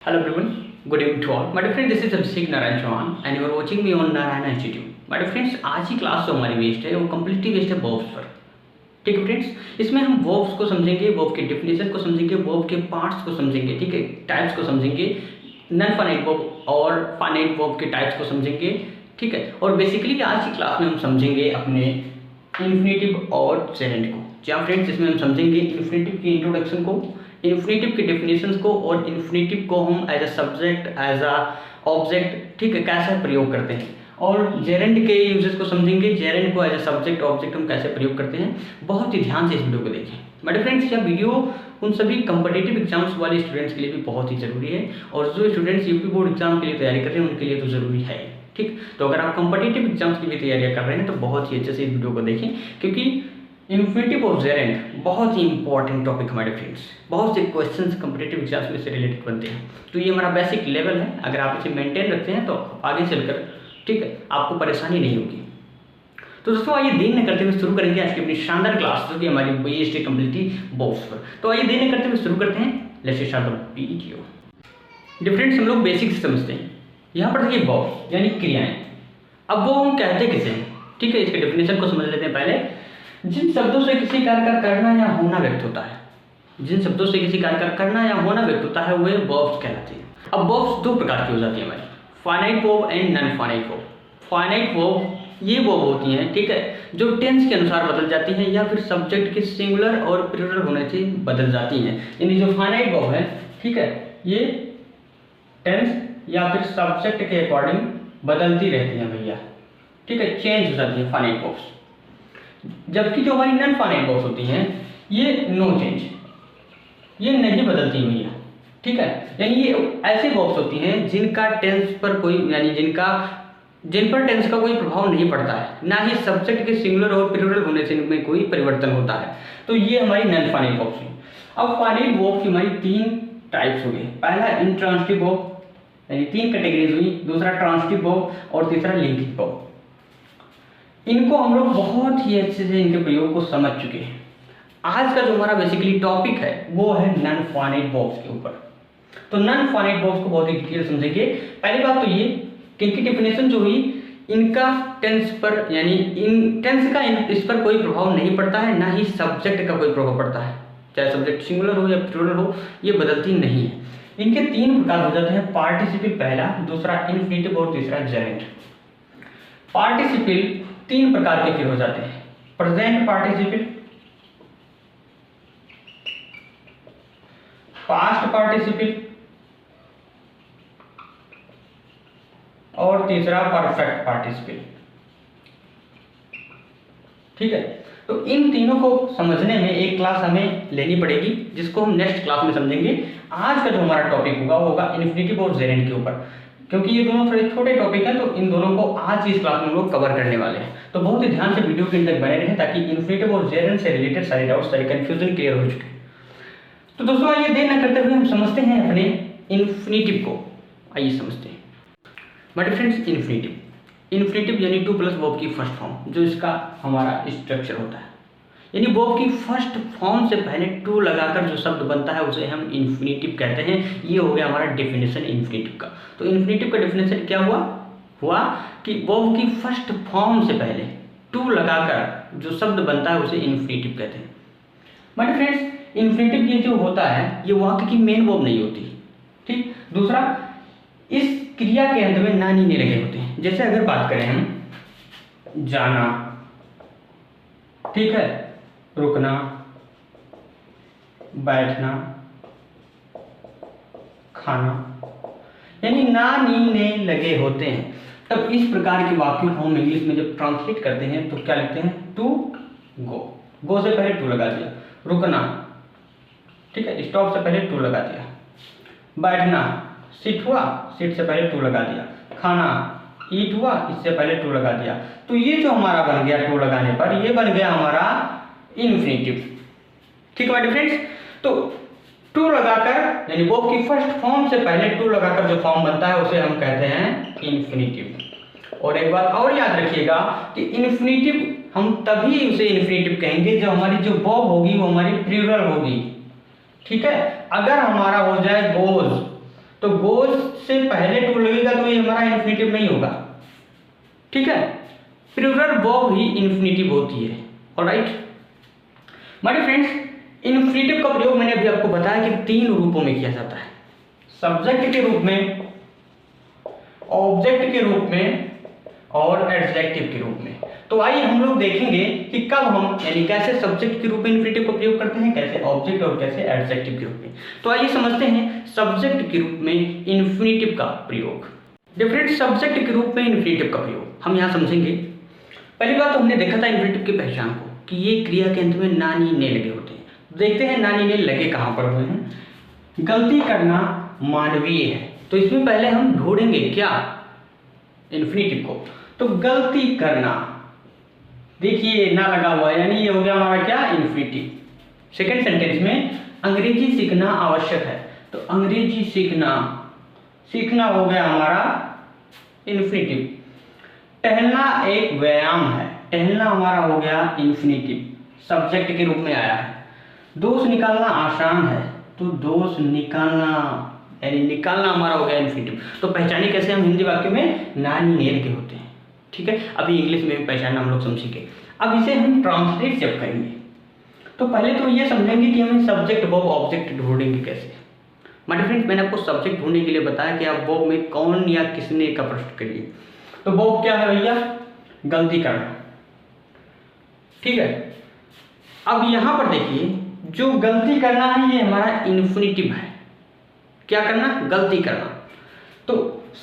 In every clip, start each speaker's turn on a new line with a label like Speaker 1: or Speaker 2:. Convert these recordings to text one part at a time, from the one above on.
Speaker 1: Hello everyone, good evening to all. My dear friends, this is Abhishek Narayan Chauhan and you are watching me on Narayana Institute. My dear friends, आज की class जो हमारी based है वो completely based है verbs पर। ठीक है फ्रेंड्स, इसमें हम वर्ब्स को समझेंगे, वर्ब के डेफिनेशन को समझेंगे, वर्ब के पार्ट्स को समझेंगे, ठीक है, टाइप्स को समझेंगे, नॉन फाइनाइट वर्ब और फाइनाइट वर्ब के टाइप्स को समझेंगे, ठीक है। और बेसिकली आज की क्लास में हम समझेंगे अपने इन्फिनेटिव और जेरेंट को। जहाँ फ्रेंड्स इसमें हम समझेंगे इन्फिनेटिव की इंट्रोडक्शन को, इन्फिनेटिव के डेफिनेशंस को और इन्फिनेटिव को हम as a subject, as a object, ठीक है, कैसे प्रयोग करते हैं। और जेरेंट के यूजेस को समझेंगे, जेरेंट को एज अ सब्जेक्ट ऑब्जेक्ट हम कैसे प्रयोग करते हैं। बहुत ही ध्यान से इस वीडियो को देखें। मेरे फ्रेंड्स, यह वीडियो उन सभी कम्पिटिटिव एग्जाम्स वाले स्टूडेंट्स के लिए भी बहुत ही ज़रूरी है और जो स्टूडेंट्स यूपी बोर्ड एग्जाम के लिए तैयारी कर रहे हैं उनके लिए तो ज़रूरी है। ठीक, तो अगर आप कम्पिटिटिव एग्जाम्स की भी तैयारियाँ कर रहे हैं तो बहुत ही अच्छे से इस वीडियो को देखें, क्योंकि इन्फिनेटिव ऑफ जेरेंट बहुत ही इंपॉर्टेंट टॉपिक हमारे फ्रेंड्स। बहुत से क्वेश्चंस कम्पिटिटिव एग्जाम्स में से रिलेटेड बनते हैं, तो ये हमारा बेसिक लेवल है। अगर आप इसे मेंटेन रखते हैं तो आगे चलकर, ठीक है, आपको परेशानी नहीं होगी। तो दोस्तों आइए देर न करते हुए शुरू करेंगे आज की अपनी शानदार क्लास, जो कि हमारी BST कम्प्लीटली वर्ब्स पर। तो आइए देर न करते हुए शुरू करते हैं। Let's start the video. डिफरेंट्स हम लोग बेसिक से समझते हैं। यहाँ पर देखिए वर्ब्स यानी क्रियाएं। अब वो हम कहते किसे हैं, ठीक है, इसके डेफिनेशन को समझ लेते हैं पहले। जिन शब्दों से किसी कार्य का करना या होना व्यक्त होता है, जिन शब्दों से किसी कार्य का करना या होना व्यक्त होता है वे वर्ब्स कहलाते हैं। अब वर्ब्स दो प्रकार की हो जाती है हमारी, finite verb and non finite verb. Finite verb ये वर्ब होती हैं, ठीक है, जो टेंस के अनुसार बदल जाती हैं या फिर सब्जेक्ट के सिंगुलर और प्लूरल होने से बदल जाती हैं। यानी जो फाइनाइट वर्ब है, ठीक है, ये टेंस या फिर सब्जेक्ट के अकॉर्डिंग बदलती रहती हैं भैया, ठीक है, चेंज हो जाती है फाइनाइट वर्ब्स। जबकि जो हमारी नॉन फाइनाइट वर्ब्स होती हैं ये नो चेंज, ये नहीं बदलती भैया, ठीक है। यानी ये ऐसे वर्ब्स होती हैं जिनका टेंस पर कोई, यानी जिन पर टेंस का कोई प्रभाव नहीं पड़ता है, ना ही सब्जेक्ट के सिंगुलर और प्लूरल होने से इनमें कोई परिवर्तन होता है। तो ये हमारी नॉन फाइनाइट वर्ब्स हैं। अब फाइनाइट वर्ब्स की हमारी तीन टाइप्स हो गई। पहला इंट्रांसिटिव वर्ब, यानी तीन कैटेगरीज हुई, दूसरा ट्रांसिटिव वर्ब और तीसरा लिंकिंग वर्ब। इनको हम लोग बहुत ही अच्छे से इनके प्रयोग को समझ चुके हैं। आज का जो हमारा बेसिकली टॉपिक है वो है नॉन फाइनाइट वर्ब्स के ऊपर। तो नॉन फाइनाइट वर्ब्स को बहुत ही डिटेल समझेंगे। पहली बात तो ये कि इनकी डेफिनेशन जो हुई, इनका टेंस पर, यानी इन टेंस का इस पर कोई प्रभाव नहीं पड़ता है, ना ही सब्जेक्ट का कोई प्रभाव पड़ता है, चाहे सब्जेक्ट सिंगुलर हो या प्लूरल हो, ये बदलती नहीं है। इनके तीन प्रकार हो जाते हैं, पार्टिसिपल पहला, दूसरा इन्फिनेटिव और तीसरा जेरेंट। पार्टिसिपल तीन प्रकार के फिर हो जाते हैं, प्रेजेंट पार्टिसिपल, पास्ट पार्टिसिपल और तीसरा परफेक्ट पार्टिसिपल, ठीक है। तो इन तीनों को समझने में एक क्लास हमें लेनी पड़ेगी, जिसको हम नेक्स्ट क्लास में समझेंगे। आज का जो हमारा टॉपिक होगा वो होगा इन्फिनेटिव और जेरेंट के ऊपर, क्योंकि ये दोनों थोड़े छोटे टॉपिक हैं, तो इन दोनों को आज की इस क्लास में हम लोग कवर करने वाले हैं। तो बहुत ही ध्यान से वीडियो के अंत तक बने रहें, ताकि इन्फिनेटिव और जेरेंट से रिलेटेड सारे डाउट्स, सारे कंफ्यूजन क्लियर हो चुके। तो दोस्तों आइए देर न करते हुए हम समझते हैं अपने इन्फिनेटिव को। आइए समझते हैं बट फ्रेंड्स, इन्फिनेटिव यानी टू प्लस वर्ब की फर्स्ट फॉर्म, जो इसका हमारा स्ट्रक्चर होता है। यानी वर्ब की फर्स्ट फॉर्म से पहले टू लगाकर जो शब्द बनता है उसे हम इन्फिनेटिव कहते हैं। ये हो गया हमारा डेफिनेशन इन्फिनेटिव का। तो इन्फिनेटिव का डेफिनेशन क्या हुआ कि वर्ब की फर्स्ट फॉर्म से पहले टू लगाकर जो शब्द बनता है उसे इन्फिनेटिव कहते हैं। माय फ्रेंड्स, इन्फिनेटिव ये जो होता है ये वाक्य की मेन वर्ब नहीं होती, ठीक। दूसरा, इस क्रिया के अंत में ना नी लगे होते हैं। जैसे अगर बात करें हम जाना, ठीक है, रुकना, बैठना, खाना, यानी ना नी ने लगे होते हैं। तब इस प्रकार के वाक्यों को हम इंग्लिश में जब ट्रांसलेट करते हैं तो क्या लिखते हैं, टू गो से पहले टू लगा दिया, रुकना, ठीक है, स्टॉप से पहले टू लगा दिया, बैठना, सिट हुआ, सिट से पहले टू लगा दिया, खाना, ईट हुआ, इससे पहले टू लगा दिया। तो ये जो हमारा बन गया टू लगाने पर, ये बन गया हमारा इन्फिनेटिव, ठीक है फ्रेंड्स। तो टू लगाकर, यानी वर्ब की फर्स्ट फॉर्म से पहले टू लगाकर जो फॉर्म बनता है उसे हम कहते हैं इन्फिनेटिव। और एक बात और याद रखिएगा कि इन्फिनेटिव हम तभी उसे इन्फिनेटिव कहेंगे जब हमारी जो वर्ब होगी वो हमारी प्लूरल होगी, ठीक है। अगर हमारा हो जाए गोज, तो गोज से पहले टू लगेगा तो ये हमारा इन्फिनेटिव नहीं होगा, ठीक है। प्लूरल वर्ब ही इन्फिनेटिव होती है, alright. My dear friends, infinitive का प्रयोग मैंने अभी आपको बताया कि 3 रूपों में किया जाता है, सब्जेक्ट के रूप में, ऑब्जेक्ट के रूप में और एडजेक्टिव के रूप में। तो आइए हम लोग देखेंगे कि कब हम यानी कैसे सब्जेक्ट के रूप में इन्फिनेटिव का प्रयोग करते हैं, कैसे ऑब्जेक्ट और कैसे एडजेक्टिव के रूप में। तो आइए समझते हैं सब्जेक्ट के रूप में इन्फिनेटिव का प्रयोग। डिफरेंट सब्जेक्ट के रूप में इन्फिनेटिव का प्रयोग हम यहाँ समझेंगे। पहली बात तो हमने देखा था इन्फिनेटिव की पहचान को कि ये क्रिया के अंत में नानी ने लगे होते हैं। देखते हैं नानी ने लगे कहाँ पर हुए हैं। गलती करना मानवीय है, तो इसमें पहले हम ढूंढेंगे क्या, इन्फिनेटिव को। तो गलती करना, देखिए ना लगा हुआ है, यानी ये हो गया हमारा क्या, इन्फिनेटिव। सेकंड सेंटेंस में अंग्रेजी सीखना आवश्यक है, तो अंग्रेजी सीखना हो गया हमारा इन्फिनेटिव। टहलना एक व्यायाम है, टहलना हमारा हो गया इन्फिनेटिव, सब्जेक्ट के रूप में आया है। दोष निकालना आसान है, तो दोष निकालना यानी निकालना हमारा हो गया इन्फिनेटिव। तो पहचाने कैसे हम हिंदी वाक्य में, नानी ने लगे होते हैं, ठीक है। अभी इंग्लिश में भी पहचानना हम लोग समझेंगे। अब इसे हम ट्रांसलेट जब करेंगे तो पहले तो ये समझेंगे कि हमें सब्जेक्ट वर्ब ऑब्जेक्ट ढूंढेंगे कैसे। माय डियर फ्रेंड्स, मैंने आपको सब्जेक्ट ढूंढने के लिए बताया कि आप वर्ब में कौन या किसने का प्रश्न करिए। तो वर्ब क्या है भैया, गलती करना, ठीक है। अब यहां पर देखिए जो गलती करना है ये हमारा इन्फिनेटिव है, क्या करना, गलती करना। तो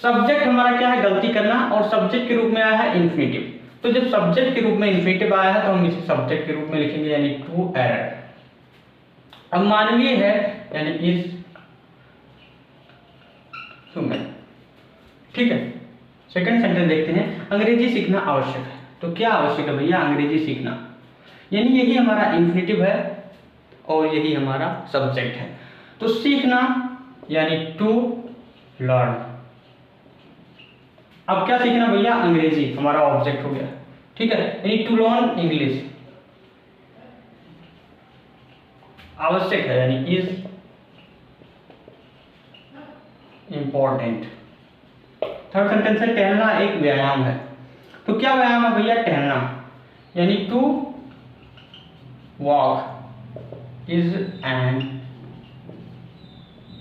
Speaker 1: सब्जेक्ट हमारा क्या है, गलती करना, और सब्जेक्ट के रूप में आया है इन्फिनेटिव। तो जब सब्जेक्ट के रूप में इन्फिनेटिव आया है तो हम इसे सब्जेक्ट के रूप में लिखेंगे, यानी टू एरर। अब मानवीय है यानी इज ह्यूमन, ठीक है। सेकंड सेंटेंस देखते हैं, अंग्रेजी सीखना आवश्यक है। तो क्या आवश्यक है भैया, अंग्रेजी सीखना, यानी यही हमारा इन्फिनेटिव है और यही हमारा सब्जेक्ट है। तो सीखना यानी टू लर्न। अब क्या सीखना भैया, अंग्रेजी, हमारा ऑब्जेक्ट हो गया, ठीक है। यानी टू लर्न इंग्लिश आवश्यक है, यानी इज इंपॉर्टेंट। थर्ड सेंटेंस है, टहलना एक व्यायाम है। तो क्या व्यायाम है भैया, टहलना, यानी to walk is an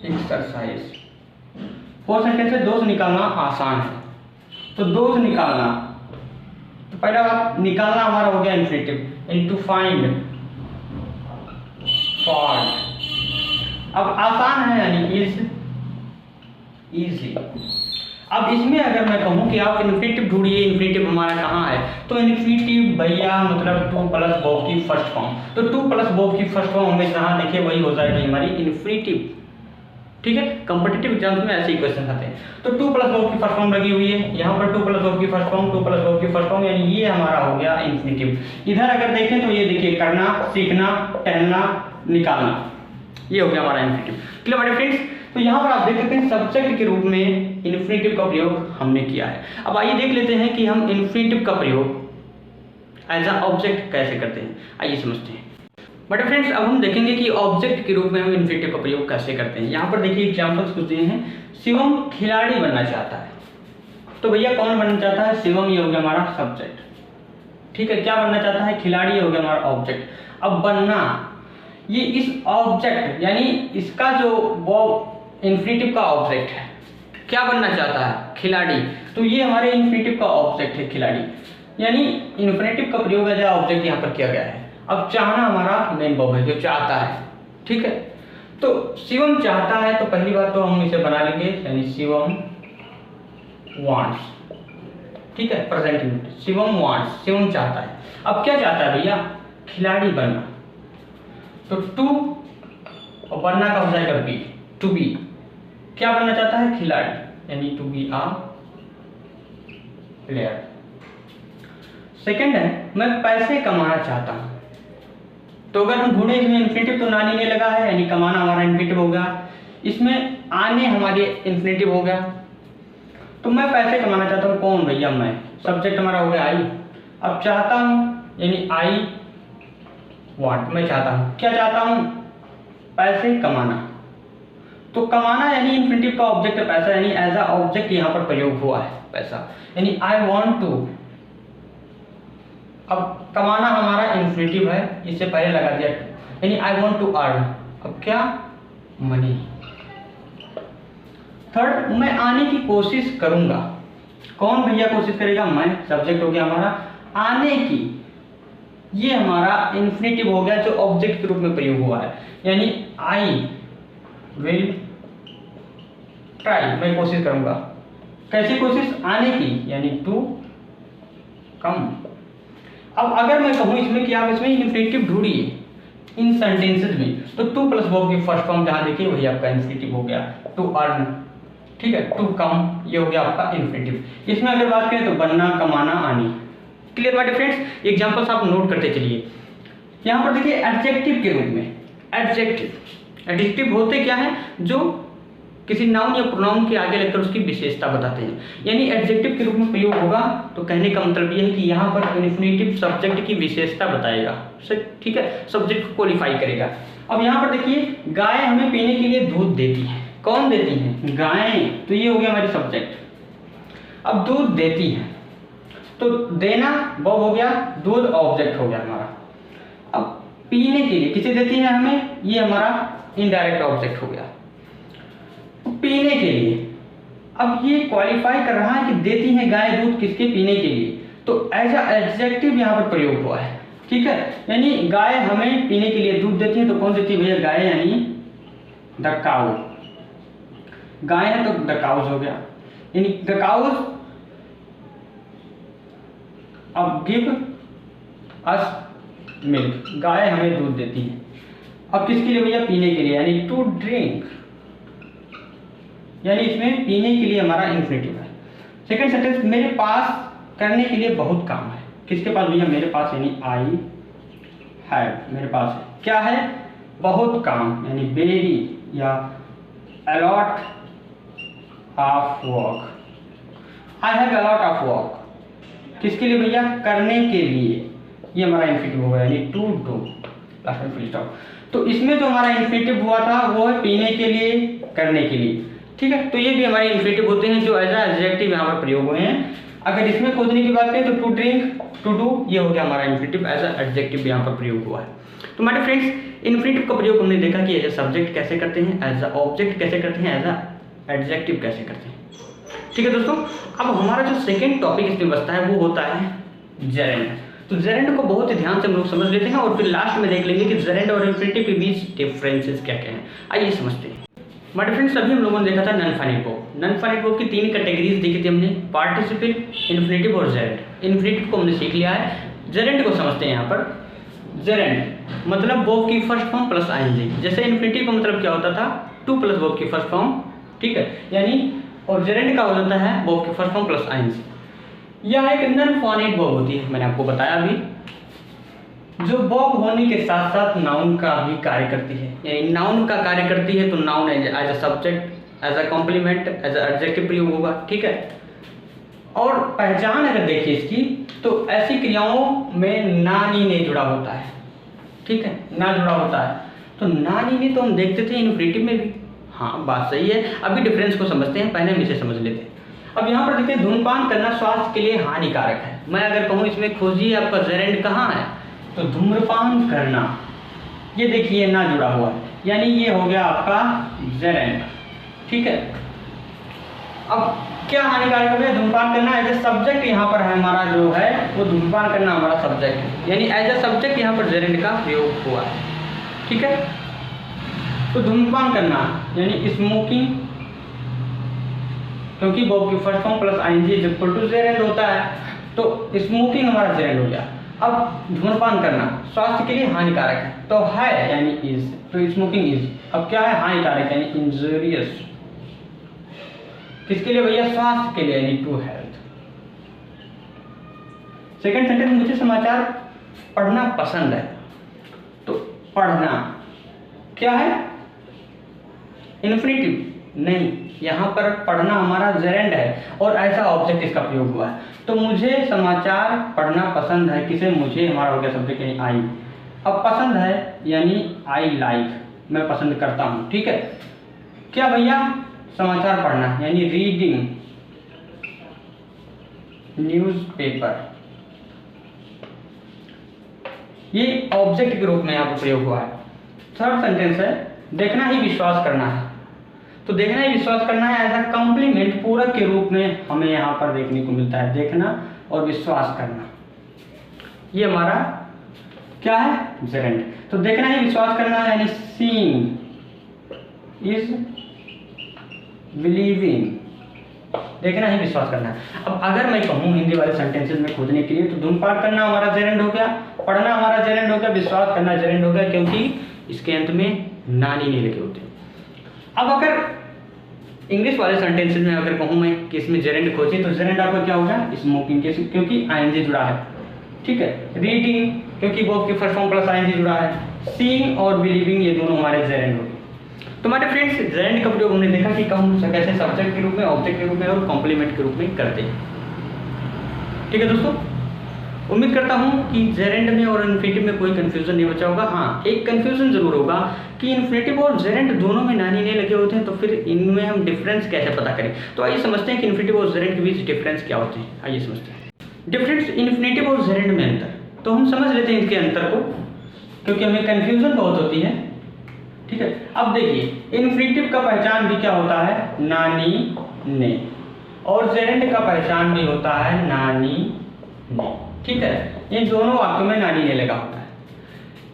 Speaker 1: exercise. Fourth sentence है, दोष निकालना आसान है। तो दोष निकालना, तो पहला बात निकालना हमारा हो गया इन्फिनेटिव, यानी टू फाइंड फॉल्ट। अब आसान है यानी इज इजी। अब इसमें अगर मैं कहूं कि आप इन्फिनेटिव ढूंढिए, इन्फिनेटिव हमारा कहाँ है, तो इन्फिनेटिव भैया मतलब टू प्लस वर्ब की फर्स्ट फॉर्म। तो टू प्लस वर्ब की फर्स्ट फॉर्म हमें जहां देखिए वही हो जाएगी हमारी इन्फिनेटिव, ठीक है। कॉम्पिटिटिव एग्जाम्स में ऐसे ही क्वेश्चन आते हैं। तो टू प्लस वर्ब की फर्स्ट फॉर्म लगी हुई है, यहाँ पर टू प्लस वर्ब की first form, two plus verb की फर्स्ट फॉर्म, यानी ये हमारा हो गया इन्फिनेटिव। इधर अगर देखें तो ये देखिए करना, सीखना, टहलना, निकालना, ये हो गया हमारा इन्फिनेटिव। Clear my friends. तो यहाँ पर आप देख सकते हैं सब्जेक्ट के रूप में इन्फिनेटिव का प्रयोग हमने किया है। अब आइए देख लेते हैं कि हम इन्फिनेटिव का प्रयोग एज अ ऑब्जेक्ट कैसे करते हैं, आइए समझते हैं। बट फ्रेंड्स अब हम देखेंगे कि ऑब्जेक्ट के रूप में हम इन्फिनेटिव का प्रयोग कैसे करते हैं। यहाँ पर देखिए एग्जाम्पल्स कुछ दिए हैं। शिवम खिलाड़ी बनना चाहता है, तो भैया कौन बनना चाहता है, शिवम, ये हो गया हमारा सब्जेक्ट, ठीक है। क्या बनना चाहता है, खिलाड़ी, ये हो गया हमारा ऑब्जेक्ट। अब बनना, ये इस ऑब्जेक्ट यानी इसका जो वो इन्फिनेटिव का ऑब्जेक्ट है, क्या बनना चाहता है, खिलाड़ी, तो ये हमारे इन्फिनेटिव का ऑब्जेक्ट है खिलाड़ी, यानी इन्फिनेटिव का प्रयोग एज ऑब्जेक्ट यहाँ पर किया गया है। अब चाहना हमारा मेन वर्ब है, जो चाहता है, ठीक है। तो शिवम चाहता है, तो पहली बात तो हम इसे बना लेंगे, यानी शिवम वांट्स, ठीक है, present indefinite, Shivam wants, Shivam चाहता है। अब क्या चाहता है भैया, खिलाड़ी बनना, तो टू और बनना का हो जाएगा बी, टू बी, क्या बनना चाहता है, खिलाड़ी, यानी to be a player. Second है, मैं पैसे कमाना चाहता हूं, तो अगर हम ढूंढे इसमें इन्फिनेटिव, तो नानी ने लगा है, यानी कमाना हमारा इन्फिनेटिव हो गया। इसमें आने हमारी इन्फिनेटिव हो गया। तो मैं पैसे कमाना चाहता हूँ, कौन भैया, मैं, सब्जेक्ट हमारा हो गया आई। अब चाहता हूँ यानी आई वांट, मैं चाहता हूँ, क्या चाहता हूँ, पैसे कमाना, तो कमाना यानी इन्फिनिटिव का ऑब्जेक्ट है पैसा, यानी एज अ ऑब्जेक्ट यहाँ पर प्रयोग हुआ है पैसा, यानी आई वॉन्ट टू। अब कमाना हमारा इन्फिनिटिव है, इससे पहले लगा दिया टू, यानी आई वॉन्ट टू अर्न। अब क्या, मनी। थर्ड, मैं आने की कोशिश करूंगा। कौन भैया कोशिश करेगा, मैं, सब्जेक्ट हो गया हमारा। आने की, ये हमारा इन्फिनिटिव हो गया जो ऑब्जेक्ट के रूप में प्रयोग हुआ है, यानी आई विल ट्राई, मैं कोशिश करूंगा। कैसी कोशिश, आने की, यानी टू कम। अब अगर मैं कहूं इसमें कि आप इसमें इन्फिनिटिव ढूंढिए इन सेंटेंसेज में, तो टू प्लस वर्ब की फर्स्ट फॉर्म जहां देखिए वही आपका इन्फिनिटिव हो गया, टू अर्न, ठीक है, टू कम, ये हो गया आपका इन्फिनिटिव। इसमें अगर बात करें तो बनना, कमाना, आनी। क्लियर बात फ्रेंड्स, एग्जांपल्स आप नोट करते चलिए। यहाँ पर देखिए एडजेक्टिव के रूप में, एडजेक्टिव होते क्या है, जो किसी नाउन या प्रोनाउन के आगे लगकर उसकी विशेषता बताते हैं, यानी एडजेक्टिव के रूप में प्रयोग होगा। तो कहने का मतलब ये है कि यहाँ पर इन्फिनिटिव सब्जेक्ट की विशेषता बताएगा, ठीक है, सब्जेक्ट को क्वालिफाई करेगा। अब यहाँ पर देखिए, गाय हमें पीने के लिए दूध देती है। कौन देती है, गायें, तो ये हो गया हमारी सब्जेक्ट। अब दूध देती है, तो देना वर्ब हो गया, दूध ऑब्जेक्ट हो गया हमारा। अब पीने के लिए किसे देती है हमें, ये हमारा इनडायरेक्ट ऑब्जेक्ट हो गया, पीने के लिए। अब ये क्वालिफाई कर रहा है कि देती है गाय दूध किसके, पीने के लिए, तो एज अ एडजेक्टिव यहाँ पर प्रयोग हुआ है, ठीक है, यानी गाय हमें पीने के लिए दूध देती है, तो कौन देती है भैया, गाय, यानी द काउ। गाय है तो द काउज हो गया, यानी द काउज अब गिव अस मिल्क, गाय हमें दूध देती है। अब किसके लिए भैया, पीने के लिए, यानी टू ड्रिंक, यानी इसमें पीने के लिए हमारा इन्फिनिटिव है। सेकंड सेंटेंस, मेरे पास करने के लिए बहुत काम है। किसके पास भैया, मेरे पास, यानी आई हैव, मेरे पास है, क्या है, बहुत काम, यानी वेरी या a lot of work, I have a lot of work. किसके लिए भैया, करने के लिए, ये हमारा इन्फिनिटिव होगा, यानी टू डू, लास्ट में फुल स्टॉप। तो इसमें जो हमारा इन्फिनिटिव हुआ था वो है पीने के लिए, करने के लिए, ठीक है, तो ये भी हमारे इन्फिनिटिव होते हैं जो एज अ एडजेक्टिव यहाँ पर प्रयोग हुए हैं। अगर इसमें खोजने की बात करें तो टू ड्रिंक, टू डू, ये हो गया हमारा इन्फिनिटिव, एज अ एडजेक्टिव यहाँ पर प्रयोग हुआ है। तो हमारे फ्रेंड्स, इन्फिनिटिव का प्रयोग हमने देखा कि एज अ सब्जेक्ट कैसे करते हैं, एज अ ऑब्जेक्ट कैसे करते हैं, एज अ एडजेक्टिव कैसे करते हैं, ठीक है दोस्तों। अब हमारा जो सेकेंड टॉपिक इसमें बचता है वो होता है जेरेंड। तो जेरेंड को बहुत ही ध्यान से हम लोग समझ लेते हैं और फिर लास्ट में देख लेंगे कि जेरेंड और इन्फिनिटिव के बीच डिफरेंसेस क्या क्या हैं। आइए समझते हैं। हमारे फ्रेंड्स, अभी हम लोगों ने देखा था non finite verb. Non finite verb की तीन कैटेगरीज देखी थी हमने, पार्टिसिपल, इन्फिनिटिव और जेरेंड। इन्फिनिटिव को हमने सीख लिया है, जेरेंड को समझते हैं। यहाँ पर जेरेंड मतलब वर्ब की फर्स्ट फॉर्म प्लस आईएनजी। जैसे इन्फिनिटिव का मतलब क्या होता था, टू प्लस वर्ब की फर्स्ट फॉर्म, ठीक है, यानी, और जेरेंड का हो जाता है वर्ब की फर्स्ट फॉर्म प्लस आईएनजी। यह एक नॉन फाइनाइट वर्ब होती है, मैंने आपको बताया अभी, जो वर्ब होने के साथ साथ नाउन का भी कार्य करती है, यानी नाउन का कार्य करती है तो noun as a subject, as a complement, as a adjective प्रयोग होगा, ठीक है। और पहचान अगर देखिए इसकी, तो ऐसी क्रियाओं में ना नी ने जुड़ा होता है, ठीक है, ना जुड़ा होता है। तो ना नी ने तो हम देखते थे इन्फिनिटिव में भी, हाँ बात सही है। अभी डिफरेंस को समझते हैं, पहले हम इसे समझ लेते हैं। अब यहाँ पर देखिए, धूम्रपान करना स्वास्थ्य के लिए हानिकारक है। मैं अगर कहूँ इसमें खोजिए आपका जेरेंड कहाँ है, तो धूम्रपान करना, ये देखिए ना जुड़ा हुआ है, यानी ये हो गया आपका जेरेंड, ठीक है। अब क्या हानिकारक हो गया, धूम्रपान करना एज ए सब्जेक्ट यहाँ पर है हमारा, जो है वो धूम्रपान करना हमारा सब्जेक्ट है, यानी एज ए सब्जेक्ट यहाँ पर जेरेंड का प्रयोग हुआ है, ठीक है। तो धूम्रपान करना यानी स्मोकिंग, क्योंकि वर्ब की first form plus ING is equal to gerund होता है, तो स्मोकिंग हमारा जेरेंड हो गया। अब धूम्रपान करना स्वास्थ्य के लिए हानिकारक है, तो है यानी इज, तो स्मोकिंग इज। अब क्या है, हानिकारक यानी इंजूरियस, किसके लिए भैया, स्वास्थ्य के लिए, यानी टू हेल्थ। सेकंड सेंटेंस, मुझे समाचार पढ़ना पसंद है। तो पढ़ना क्या है, इन्फिनिटिव नहीं, यहाँ पर पढ़ना हमारा जेरेंड है और ऐसा ऑब्जेक्ट इसका प्रयोग हुआ है। तो मुझे समाचार पढ़ना पसंद है, किसे, मुझे, हमारा हो गया सब्जेक्ट यानी आई। अब पसंद है यानी आई लाइक, मैं पसंद करता हूँ, ठीक है। क्या भैया? समाचार पढ़ना, यानी रीडिंग न्यूज़पेपर। ये ऑब्जेक्ट के रूप में यहाँ पर प्रयोग हुआ है। थर्ड सेंटेंस है देखना ही विश्वास करना है। तो देखना ही विश्वास करना है एज अ कॉम्प्लीमेंट, पूरक के रूप में हमें यहाँ पर देखने को मिलता है, देखना और विश्वास करना। ये हमारा क्या है? जेरेंड। तो देखना ही विश्वास करना है, यानी सीइंग इज बिलीविंग, देखना ही विश्वास करना है। अब अगर मैं कहूँ हिंदी वाले सेंटेंसेस में खोजने के लिए, तो धूम्रपान करना हमारा जेरेंड हो गया, पढ़ना हमारा जेरेंड हो गया, विश्वास करना जेरेंड हो गया, क्योंकि इसके अंत में नानी नहीं लगे होते। अब अगर इंग्लिश वाले सेंटेंसेस में अगर कहूँ मैं कि इसमें जेरेंड खोजें, तो जेरेंड आपका क्या होगा? स्मोकिंग के, क्योंकि आईएनजी जुड़ा है, ठीक है। रीडिंग, क्योंकि वर्ब की फर्स्ट फॉर्म प्लस आईएनजी जुड़ा है। सीइंग और बिलीविंग, ये दोनों हमारे जेरेंड होंगे। तो हमारे फ्रेंड्स, जेरेंड का प्रयोग हमने देखा कि हम कैसे सब्जेक्ट के रूप में, ऑब्जेक्ट के रूप में और कॉम्प्लीमेंट के रूप में करते हैं। ठीक है दोस्तों, उम्मीद करता हूँ कि जेरेंड में और इन्फिनेटिव में कोई कंफ्यूजन नहीं बचा होगा। हाँ, एक कंफ्यूजन जरूर होगा कि इन्फिनेटिव और जेरेंड दोनों में नानी नहीं लगे होते हैं, तो फिर इनमें हम डिफरेंस कैसे पता करें। तो आइए समझते हैं कि इन्फिनेटिव और जेरेंड के बीच डिफरेंस क्या होते हैं। आइए समझते हैं डिफरेंस इन्फिनेटिव और जेरेंड में अंतर। तो हम समझ लेते हैं इनके अंतर को, क्योंकि हमें कंफ्यूजन बहुत होती है। ठीक है, अब देखिए इन्फिनेटिव का पहचान भी क्या होता है? नानी ने, और जेरेंड का पहचान भी होता है नानी ने। ठीक है, इन दोनों वाक्यों में नानी ने लगा होता है।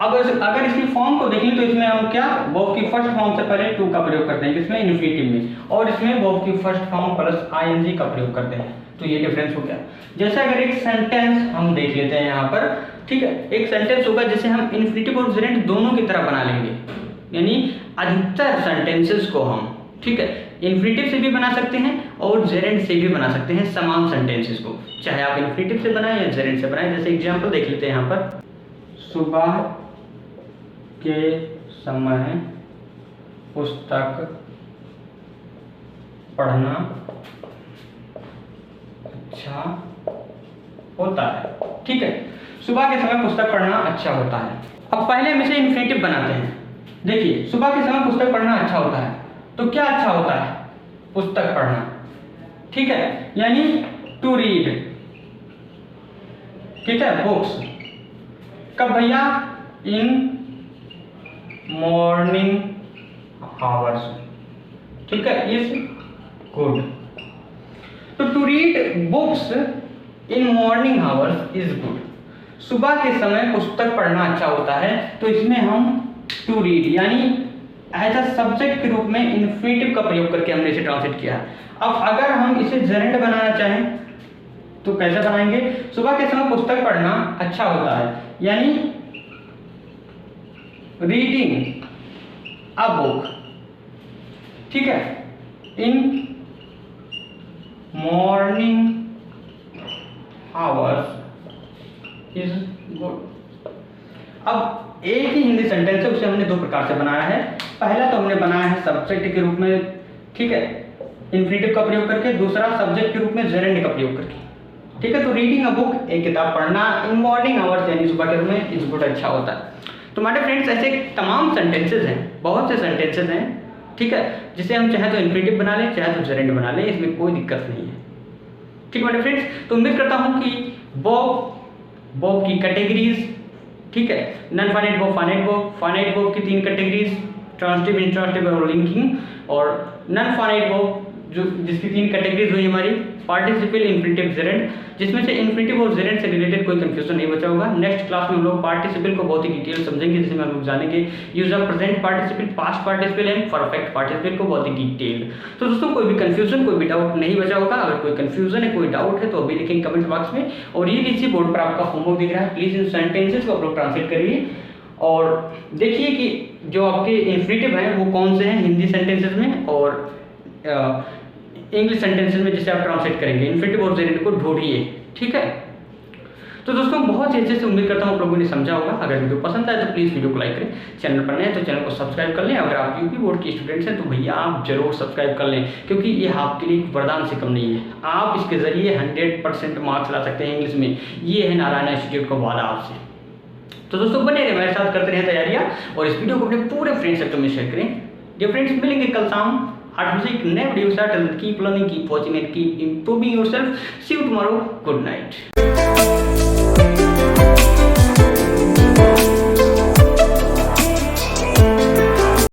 Speaker 1: अब अगर इसकी फॉर्म को देखें तो इसमें हम क्या वर्ब की फर्स्ट फॉर्म से पहले टू का प्रयोग करते हैं, किसमें? इन्फिनेटिव में, और इसमें वर्ब की फर्स्ट फॉर्म प्लस आईएनजी का प्रयोग करते हैं। तो ये डिफरेंस हो गया। जैसे अगर एक सेंटेंस हम देख लेते हैं यहाँ पर, ठीक है, एक सेंटेंस होगा जिसे हम इन्फिनेटिव और जेरेंड दोनों की तरह बना लेंगे, यानी अधिकतर सेंटेंसेस को हम, ठीक है, इन्फिनेटिव से भी बना सकते हैं और जेरेंड से भी बना सकते हैं समान सेंटेंसेस को, चाहे आप इन्फिनेटिव से बनाएं या जेरेंड से बनाएं। जैसे एग्जांपल देख लेते हैं यहाँ पर, सुबह के समय पुस्तक पढ़ना अच्छा होता है। ठीक है, सुबह के समय पुस्तक पढ़ना अच्छा होता है। अब पहले हम इसे इन्फिनेटिव बनाते हैं। देखिए, सुबह के समय पुस्तक पढ़ना अच्छा होता है, तो क्या अच्छा होता है? पुस्तक पढ़ना, ठीक है, यानी टू रीड, ठीक है, बुक्स। कब भैया? इन मॉर्निंग आवर्स, ठीक है, इज गुड। तो to read books in morning hours is good, सुबह के समय पुस्तक पढ़ना अच्छा होता है। तो इसमें हम टू रीड यानी एज अ सब्जेक्ट के रूप में इन्फिनेटिव का प्रयोग करके हमने इसे ट्रांसलेट किया। अब अगर हम इसे जेरेंड बनाना चाहें तो कैसे बनाएंगे? सुबह के समय पुस्तक पढ़ना अच्छा होता है, यानी रीडिंग अ बुक, ठीक है, इन मॉर्निंग आवर्स इज गुड। अब एक ही हिंदी सेंटेंस है, उसे हमने दो प्रकार से बनाया है। पहला तो हमने बनाया है सब्जेक्ट के रूप में, ठीक है, इन्फिनेटिव का प्रयोग करके, दूसरा सब्जेक्ट के रूप में जेरेंड का प्रयोग करके। ठीक है, तो रीडिंग अ बुक, एक किताब पढ़ना, इन मॉर्निंग आवर्स यानी सुबह के रूप में, इज गुड, अच्छा होता है। तो हमारे फ्रेंड्स ऐसे तमाम सेंटेंसेज हैं, बहुत से सेंटेंसेज हैं, ठीक है, जिसे हम चाहे तो इन्फिनेटिव बना लें, चाहे तो जेरेंड बना लें, इसमें कोई दिक्कत नहीं है। ठीक है मेरे फ्रेंड्स, तो उम्मीद करता हूँ कि वर्ब की कैटेगरीज, ठीक है, non finite verb, finite verb की तीन कैटेगरीज, ट्रांजिटिव, इंट्रांजिटिव और लिंकिंग, और नॉन फाइनाइट वर्ब जो जिसकी तीन कैटेगरीज हुई हमारी, पार्टिसिपल, इन्फिनेटिव, जेरेंड, जिसमें से इन्फिनेटिव और जेरेंड से रिलेटेड कोई कंफ्यूजन नहीं बचा होगा। नेक्स्ट क्लास में हम लोग पार्टिसिपल को बहुत ही डिटेल समझेंगे, जिसमें हम लोग जानेंगे use of present participle, past participle and perfect participle को बहुत ही डिटेल। तो दोस्तों कोई भी कंफ्यूजन, कोई भी डाउट नहीं बचा होगा। अगर कोई कंफ्यूजन है, कोई डाउट है तो अभी लिखेंगे कमेंट बॉक्स में। और ये लीजिए बोर्ड पर आपका होमवर्क दिख रहा है, प्लीज इन सेंटेंसेस को आप लोग ट्रांसलेट करिए और देखिए कि जो आपके इन्फिनेटिव हैं वो कौन से हैं हिंदी सेंटेंसेस में और इंग्लिश सेंटेंसेस में, जिसे आप ट्रांसलेट करेंगे। इन्फिनेटिव और जेरेंड को ढूंढिए, ठीक है। तो दोस्तों बहुत ही अच्छे से उम्मीद करता हूँ आप लोगों ने समझा होगा। अगर वीडियो पसंद आए तो प्लीज़ वीडियो को लाइक करें, चैनल पर नए हैं तो चैनल को सब्सक्राइब कर लें। अगर आप यूपी बोर्ड के स्टूडेंट्स हैं तो भैया आप जरूर सब्सक्राइब कर लें, क्योंकि ये आपके लिए वरदान से कम नहीं है। आप इसके जरिए 100% मार्क्स ला सकते हैं इंग्लिश में। ये है नारायण इंस्टीट्यूट का वादा आपसे। तो दोस्तों बने रहे, मेरे साथ करते रहें तैयारियाँ और इस वीडियो को अपने पूरे फ्रेंड सर्कल में शेयर करें। डियर फ्रेंड्स, मिलेंगे कल शाम 8 बजे एक नए वीडियो के साथ। Keep learning, keep watching and keep improving yourself. See you tomorrow. Good night.